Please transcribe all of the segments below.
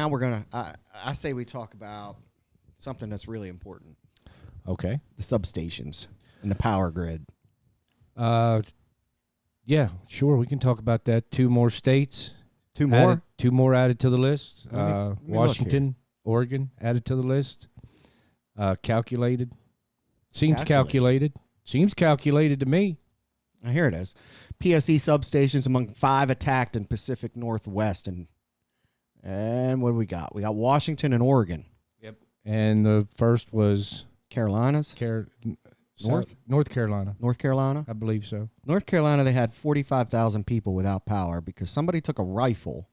now we're gonna. I say we talk about something that's really important: Okay. the substations and the power grid. Yeah, sure. We can talk about that. 2 more states. Two more. Added, 2 more added to the list. Let me look Washington, Oregon added to the list. Calculated. Seems calculated. Seems calculated to me. Here it is. PSE substations among 5 attacked in Pacific Northwest. And what do we got? We got Washington and Oregon. Yep. And the first was Carolinas? North Carolina. North Carolina? I believe so. North Carolina, they had 45,000 people without power because somebody took a rifle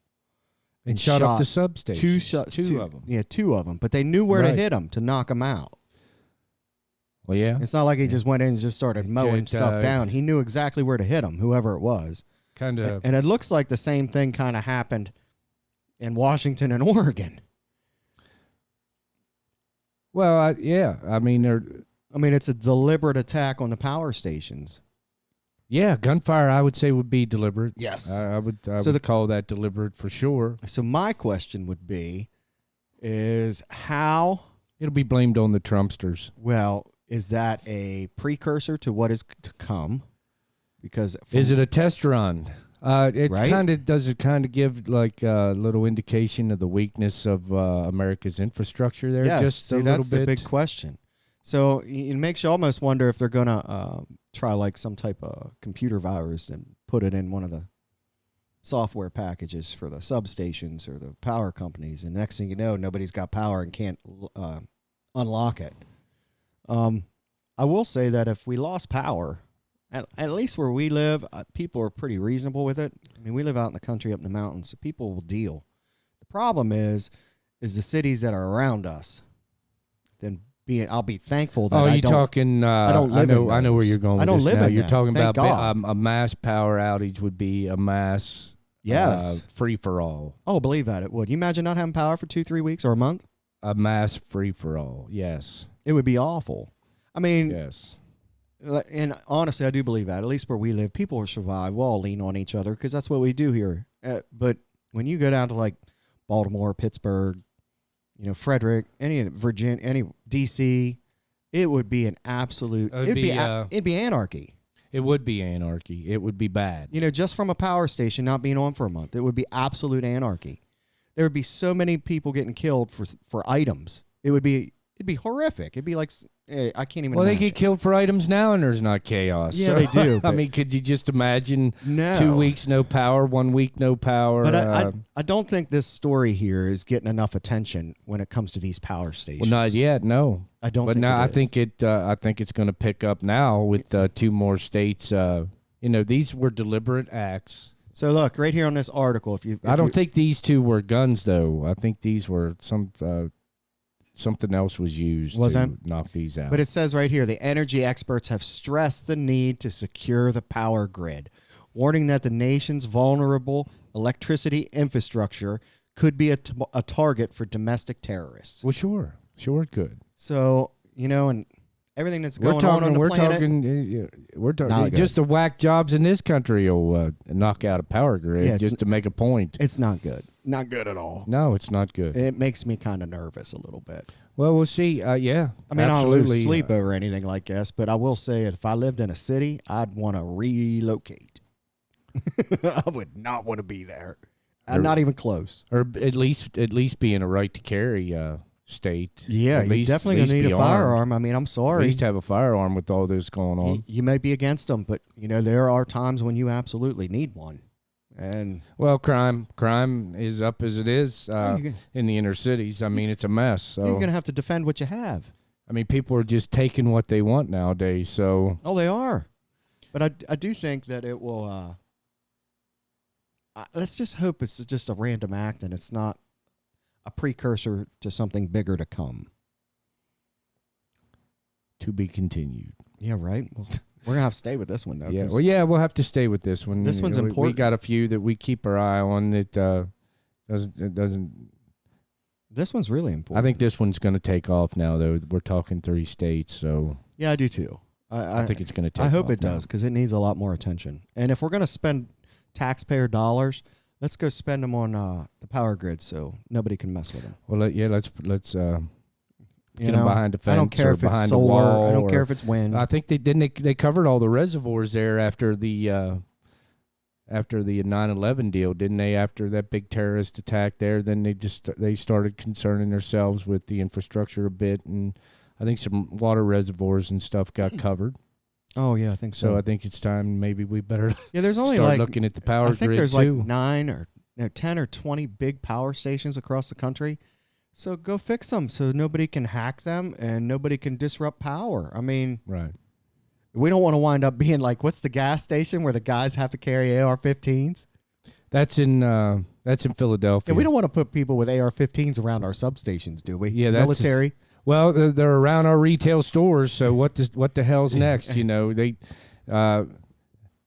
And shot up the substation. Two of them. Yeah, 2 of them. But they knew where to hit them to knock them out. Well, yeah. It's not like he just went in and just started mowing stuff down. He knew exactly where to hit them, whoever it was. Kind of. And it looks like the same thing kind of happened in Washington and Oregon. Well, yeah. I mean, it's a deliberate attack on the power stations. yeah, gunfire, I would say, would be deliberate. Yes. I would call that deliberate for sure. So my question would be, is how... It'll be blamed on the Trumpsters. Well, is that a precursor to what is to come? Because is it a test run? It right? kind of give like a little indication of the weakness of America's infrastructure there? Yes, just a little that's bit. the big question. So it makes you almost wonder if they're going to try like some type of computer virus and put it in one of the software packages for the substations or the power companies. And next thing you know, nobody's got power and can't unlock it. I will say that if we lost power, at least where we live, people are pretty reasonable with it. I mean, we live out in the country up in the mountains, so people will deal. The problem is the cities that are around us. Then I'll be thankful that I don't live in those. I know where you're going with I don't this live now. in You're them. talking Thank about God. a mass power outage would be a mass free-for-all. Oh, believe that it would. You imagine not having power for 2-3 weeks or a month? A mass free-for-all, yes. It would be awful. I mean, yes. And honestly, I do believe that. At least where we live, people will survive. We'll all lean on each other because that's what we do here. But when you go down to like Baltimore, Pittsburgh, Frederick, any Virginia, any DC, it would be an absolute. It'd be anarchy. It would be anarchy. It would be bad. Just from a power station not being on for a month, it would be absolute anarchy. There would be so many people getting killed for items. It'd be horrific. It'd be like I can't even. Well, imagine. they get killed for items now, and there's not chaos. Yeah, so, they do. I mean, could you just imagine? No. 2 weeks no power, 1 week no power. But I don't think this story here is getting enough attention when it comes to these power stations. Well, not yet. No, I don't. But think now it I is. think I think it's going to pick up now with 2 more states. These were deliberate acts. So look right here on this article. I don't think these 2 were guns, though. I think these were something else was used to knock these out. But it says right here, the energy experts have stressed the need to secure the power grid, warning that the nation's vulnerable electricity infrastructure could be a target for domestic terrorists. Well, sure it could. So, and everything that's going on the planet. We're talking just to whack jobs in this country will knock out a power grid just to make a point. It's not good. Not good at all. No, it's not good. It makes me kind of nervous a little bit. Well, we'll see. Yeah, I mean, absolutely. I don't lose sleep over anything like this, but I will say if I lived in a city, I'd want to relocate. I would not want to be there. Not even close. Or at least be in a right to carry state. Yeah, you definitely gonna need a firearm. I mean, I'm sorry. At least have a firearm with all this going on. You may be against them, but there are times when you absolutely need one. And well, crime is up as it is in the inner cities. I mean, it's a mess. So you're gonna have to defend what you have. I mean, people are just taking what they want nowadays. So they are. But I do think that it will. Let's just hope it's just a random act and it's not a precursor to something bigger to come. To be continued. Yeah, right. Well, we're gonna have to stay with this one though. Yeah, we'll have to stay with this one. This one's important. We got a few that we keep our eye on that doesn't. This one's really important. I think this one's going to take off now, though. We're talking 3 states, so yeah, I do too. I think it's going to take. I hope off it does because it needs a lot more attention. And if we're going to spend taxpayer dollars, Let's go spend them on the power grid so nobody can mess with them. Well, let's You get them know, behind the fence I don't care or if it's behind solar. the wall. I don't or- care if it's wind. I think they covered all the reservoirs there after the 9/11 deal, didn't they? After that big terrorist attack there, then they started concerning themselves with the infrastructure a bit, and I think some water reservoirs and stuff got covered. Oh yeah, I think So so. I think it's time maybe we better Yeah, there's only start like looking at the power I think grid there's too. like 9 or 10 or 20 big power stations across the country. So go fix them so nobody can hack them and nobody can disrupt power. I mean, Right. we don't want to wind up being like, what's the gas station where the guys have to carry AR-15s? That's in Philadelphia. Yeah, we don't want to put people with AR-15s around our substations, do we? Yeah, that's military. Well, they're around our retail stores, so what the hell's next? You know,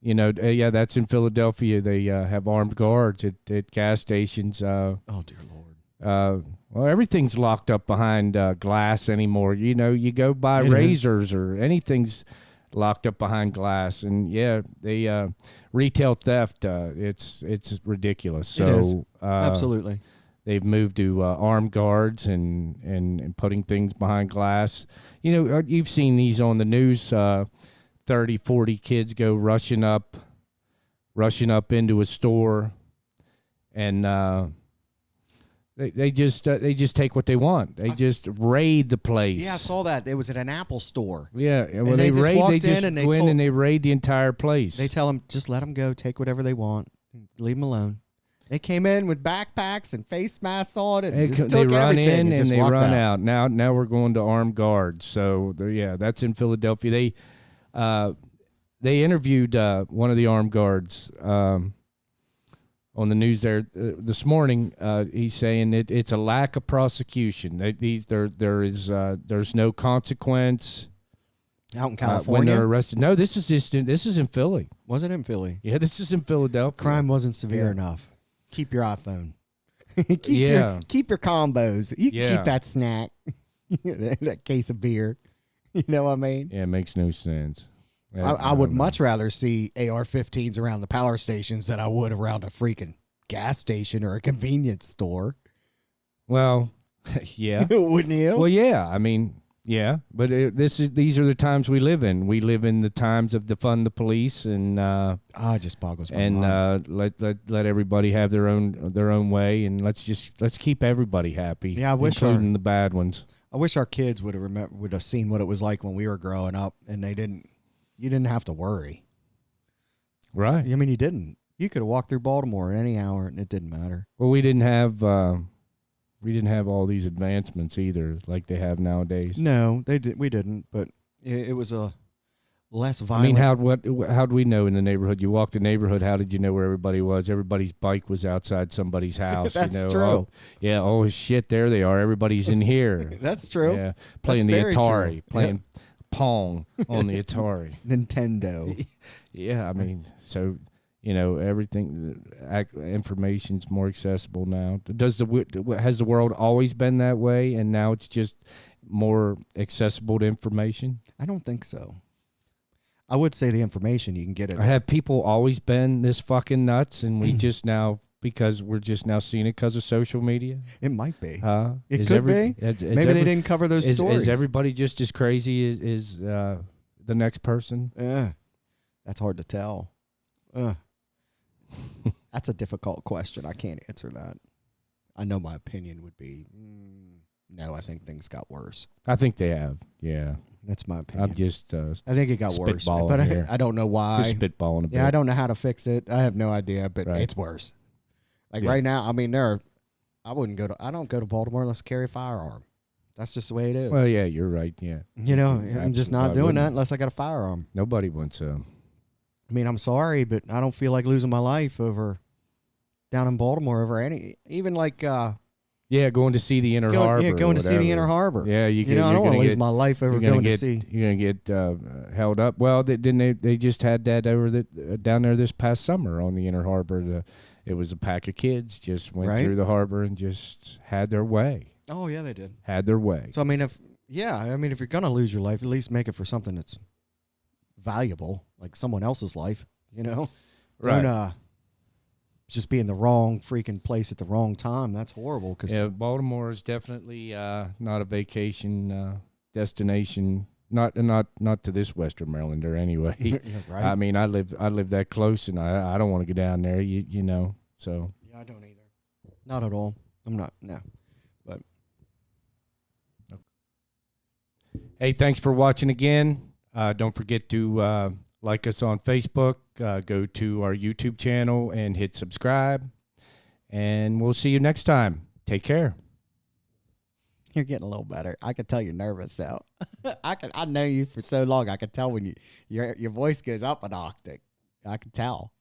that's in Philadelphia. They have armed guards at gas stations. Oh dear Lord. Well, everything's locked up behind glass anymore. You know, you go buy It is. razors or anything's locked up behind glass, and they retail theft. It's ridiculous. So It is. Absolutely. they've moved to armed guards and putting things behind glass. You know, you've seen these on the news. 30, 40 kids go rushing up into a store, and they just take what they want. They just raid the place. Yeah, I saw that. It was at an Apple store. Yeah, well, they they just raid. walked They in just and they go in told- and they raid the entire place. They tell them, just let them go, take whatever they want, leave them alone. They came in with backpacks and face masks on and They just they took run everything in and just they walked run out. Now we're going to armed guards. So that's in Philadelphia. They interviewed one of the armed guards on the news there this morning. He's saying it's a lack of prosecution. There's no consequence Out in when California. they're arrested. No, this is in Philly. Was it in Philly? Yeah, this is in Philadelphia. Crime wasn't severe Yeah. enough. Keep your iPhone. Yeah. Keep your combos. You can Yeah. keep that snack. that case of beer. You know what I mean? Yeah, it makes no sense. I would don't know. much rather see AR-15s around the power stations than I would around a freaking gas station or a convenience store. Well, yeah. Wouldn't you? Well, yeah. I mean, yeah. But these are the times we live in. We live in the times of defund the police and it just boggles my mind. let everybody have their own way, and let's keep everybody happy. Yeah, I wish including the bad ones. I wish our kids would have seen what it was like when we were growing up, and you didn't have to worry. Right. I mean, you didn't. You could have walked through Baltimore at any hour, and it didn't matter. Well, we didn't have all these advancements either, like they have nowadays. No, we didn't. But it was a less I violent. mean, how'd we know in the neighborhood? You walked the neighborhood. How did you know where everybody was? Everybody's bike was outside somebody's house. That's you know? true. Oh, yeah. Oh shit! There they are. Everybody's in here. That's true. Yeah, playing the very true. Atari, playing Pong on the Atari. Nintendo. Yeah, I mean, so everything, information's more accessible now. Has the world always been that way, and now it's just more accessible to information? I don't think so. I would say the information you can get it. Have people always been this fucking nuts, and we just now, because we're just now seeing it because of social media? It might be. It could be. Maybe they didn't cover those stories. Is everybody just as crazy as the next person? That's hard to tell. That's a difficult question. I can't answer that. I know my opinion would be, no, I think things got worse. I think they have. Yeah. That's my opinion. I'm just I think it got worse, spitballing but here. I don't know why. just spitballing a bit. Yeah, I don't know how to fix it. I have no idea, but Right. it's worse. Like Yeah. right now, I mean, I don't go to Baltimore unless I carry a firearm. That's just the way it is. Well, yeah, you're right. Yeah. You know, I'm just not Absolutely. doing that Wouldn't. unless I got a firearm. Nobody wants I mean, I'm sorry, but I don't feel like losing my life over down in Baltimore over even like going to see the Inner Harbor. going or to see the whatever. Inner Harbor. Yeah, I don't want to lose my life over going to see. You're gonna get held up. Well, they just had that over down there this past summer on the Inner Harbor. It was a pack of kids just went Right. through the harbor and just had their way. Oh yeah, they did. Had their way. So I mean, if you're gonna lose your life, at least make it for something that's valuable, like someone else's life. You know, Right. just be in the wrong freaking place at the wrong time. That's horrible. Cause Yeah, Baltimore is definitely not a vacation destination. Not to this Western Marylander anyway. Yeah, right. I mean, I live that close, and I don't want to go down there. You know, so Yeah, I don't either. Not at all. I'm not. No. But hey, thanks for watching again. Don't forget to like us on Facebook. Go to our YouTube channel and hit subscribe. And we'll see you next time. Take care. you're getting a little better. I can tell you're nervous, though. I know you for so long. I can tell when your voice goes up an octave. I can tell.